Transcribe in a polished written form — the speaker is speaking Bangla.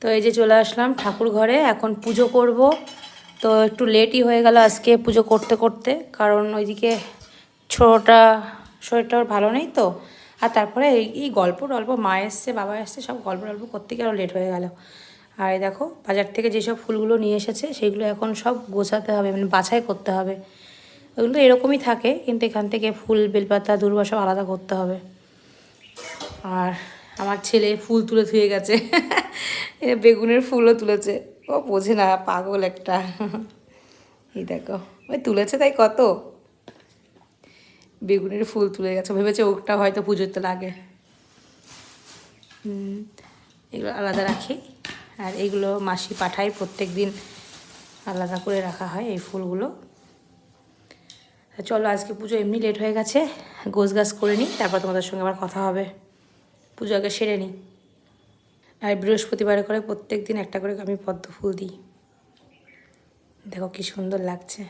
তো এই যে চলে আসলাম ঠাকুর ঘরে, এখন পুজো করব। তো একটু লেটই হয়ে গেল আজকে পুজো করতে করতে, কারণ ওইদিকে ছোটোটা শরীরটা ওর ভালো নেই তো। আর তারপরে এই গল্প টল্প, মা এসছে বাবা এসছে, সব গল্প টল্প করতে গিয়ে আরও লেট হয়ে গেল। আর এই দেখো বাজার থেকে যেসব ফুলগুলো নিয়ে এসেছে সেগুলো এখন সব গোছাতে হবে, মানে বাছাই করতে হবে। ওগুলো এরকমই থাকে, কিন্তু এখান থেকে ফুল বেলপাতা দূর্বা সব আলাদা করতে হবে। আর আমার ছেলে ফুল তুলে ধুয়ে গেছে বেগুনের ফুলও তুলেছে, ও বোঝে না, পাগল একটা এই দেখো ওই তুলেছে তাই কত বেগুনের ফুল তুলে গেছে, ভেবেছে ওটা হয়তো পুজোতে লাগে। এগুলো আলাদা রাখি, আর এইগুলো মাসি পাঠায় প্রত্যেক দিন, আলাদা করে রাখা হয় এই ফুলগুলো। চলো আজকে পুজো এমনি লেট হয়ে গেছে, গোছগাছ করে নিই, তারপর তোমাদের সঙ্গে আবার কথা হবে। পুজো আগে সেরে নিই। আর বৃহস্পতিবারে করে প্রত্যেক দিন একটা করে আমি পদ্ম ফুল দিই। দেখো কি সুন্দর লাগছে।